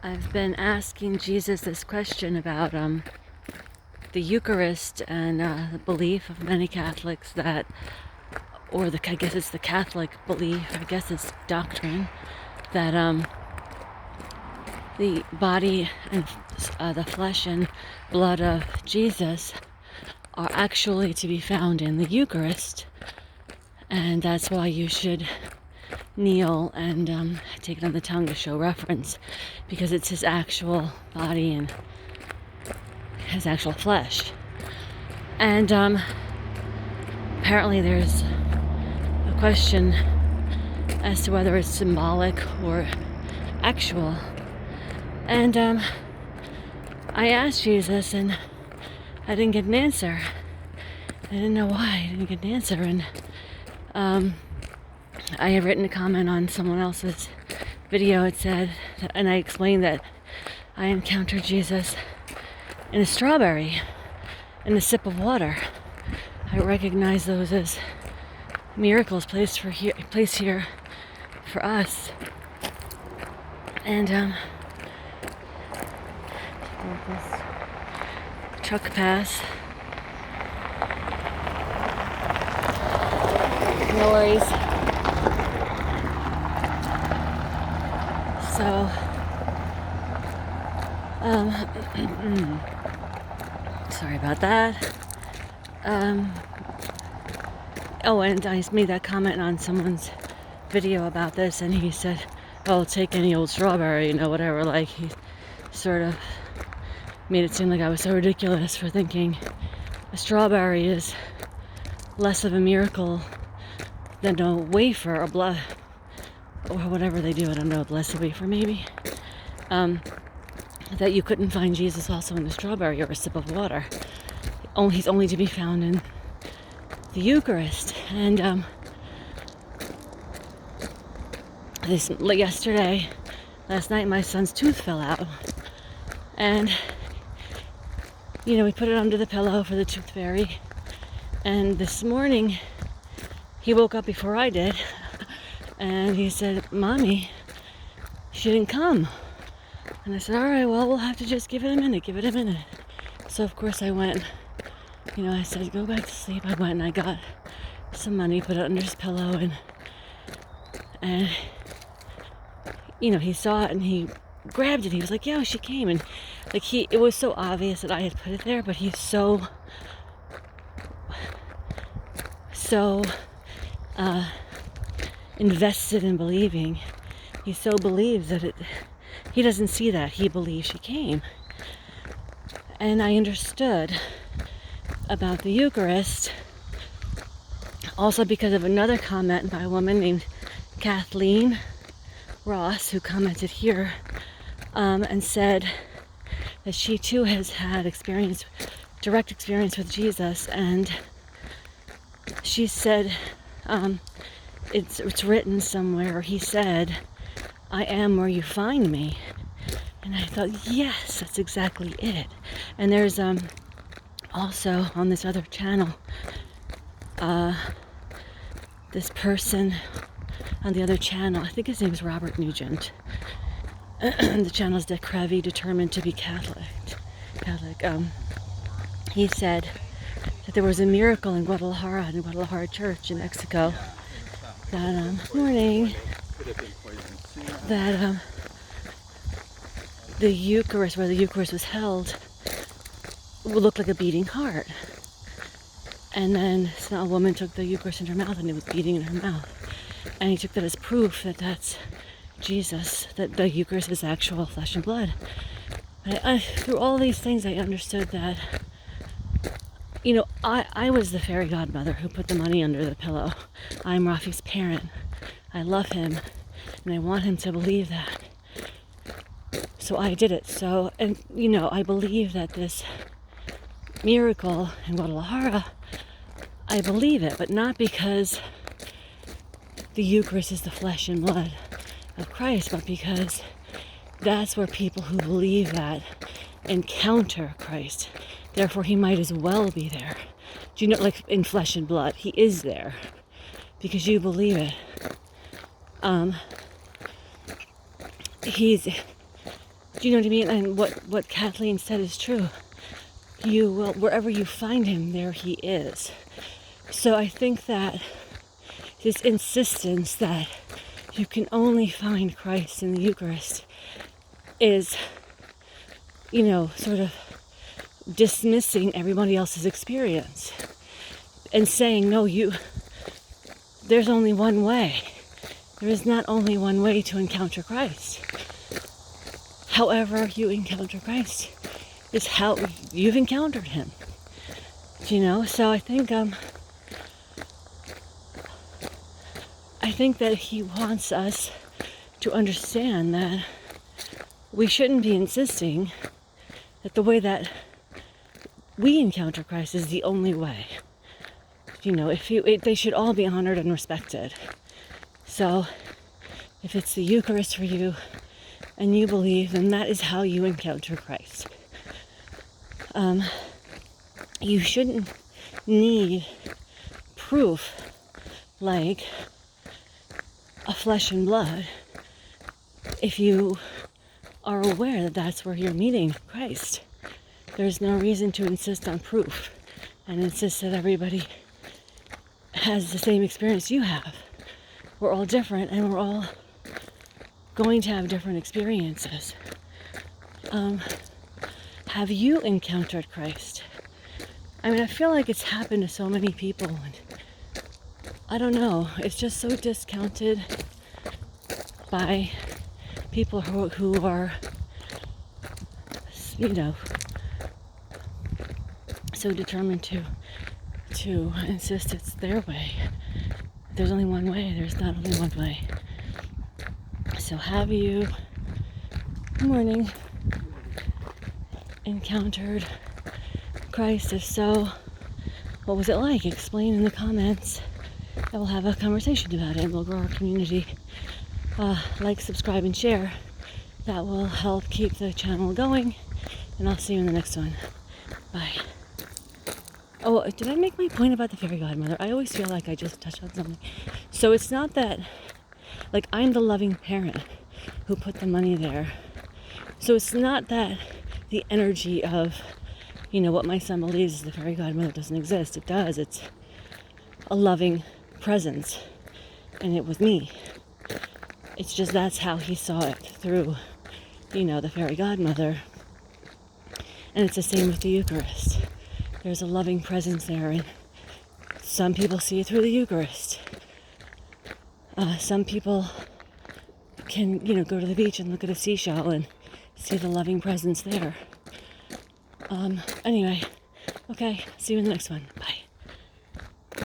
I've been asking Jesus this question about the Eucharist and the belief of many Catholics that, I guess it's the Catholic belief, I guess it's doctrine, that the body and the flesh and blood of Jesus are actually to be found in the Eucharist, and that's why you should kneel and take it on the tongue to show reverence, because it's his actual body and his actual flesh. And apparently there's a question as to whether it's symbolic or actual. And I asked Jesus and I didn't get an answer. I didn't know why I didn't get an answer. And I had written a comment on someone else's video. It said, and I explained that I encountered Jesus in a strawberry, in a sip of water. I recognize those as miracles placed here for us. And this truck pass. No worries. So, sorry about that. And I made that comment on someone's video about this, and he said, "Oh, take any old strawberry, whatever." Like, he sort of made it seem like I was so ridiculous for thinking a strawberry is less of a miracle than a wafer or blood or whatever they do. I don't know, bless a wafer maybe. That you couldn't find Jesus also in a strawberry or a sip of water. He's only to be found in the Eucharist. And last night, my son's tooth fell out, and we put it under the pillow for the tooth fairy. And this morning, he woke up before I did, and he said, "Mommy, she didn't come." And I said, "All right, well, we'll have to just give it a minute. So of course I went, I said, "Go back to sleep." I went and I got some money, put it under his pillow, and he saw it and he grabbed it. He was like, "Yo, she came." And it was so obvious that I had put it there, but he's so invested in believing. He so believes that he doesn't see that. He believes she came. And I understood about the Eucharist also because of another comment by a woman named Kathleen Ross, who commented here and said that she too has had direct experience with Jesus. And she said, it's written somewhere, he said, "I am where you find me." And I thought, yes, that's exactly it. And there's also on this other channel, this person on the other channel, I think his name is Robert Nugent. The channel is Dick Crevy, determined to be Catholic. He said that there was a miracle in Guadalajara Church in Mexico. That morning, that the Eucharist, where the Eucharist was held, would look like a beating heart. And then a woman took the Eucharist in her mouth and it was beating in her mouth. And he took that as proof that that's Jesus, that the Eucharist is actual flesh and blood. But through all these things, I understood that, I was the fairy godmother who put the money under the pillow. I'm Rafi's parent. I love him, and I want him to believe that. So I did it. I believe that this miracle in Guadalajara, I believe it, but not because the Eucharist is the flesh and blood of Christ, but because that's where people who believe that encounter Christ. Therefore, he might as well be there. Do you know, like in flesh and blood, he is there because you believe it. Do you know what I mean? And what Kathleen said is true. You will, wherever you find him, there he is. So I think that this insistence that you can only find Christ in the Eucharist is, sort of dismissing everybody else's experience and saying, no, there's only one way. There is not only one way to encounter Christ. However you encounter Christ is how you've encountered him. So I think that he wants us to understand that we shouldn't be insisting that the way that we encounter Christ is the only way. They should all be honored and respected. So if it's the Eucharist for you and you believe, then that is how you encounter Christ. You shouldn't need proof like a flesh and blood if you are aware that that's where you're meeting Christ. There's no reason to insist on proof and insist that everybody has the same experience you have. We're all different and we're all going to have different experiences. Have you encountered Christ? I feel like it's happened to so many people, and I don't know, it's just so discounted by people who are, so determined to insist it's their way. There's only one way. There's not only one way. So have you, morning, encountered Christ? If so, what was it like? Explain in the comments. I will have a conversation about it and we'll grow our community. Like, subscribe, and share. That will help keep the channel going. And I'll see you in the next one. Bye. Oh, did I make my point about the fairy godmother? I always feel like I just touched on something. So it's not that, like, I'm the loving parent who put the money there. So it's not that the energy of, what my son believes is the fairy godmother doesn't exist. It does. It's a loving presence. And it was me. It's just that's how he saw it through, the fairy godmother. And it's the same with the Eucharist. There's a loving presence there, and some people see it through the Eucharist. Some people can, go to the beach and look at a seashell and see the loving presence there. Anyway, okay, see you in the next one. Bye.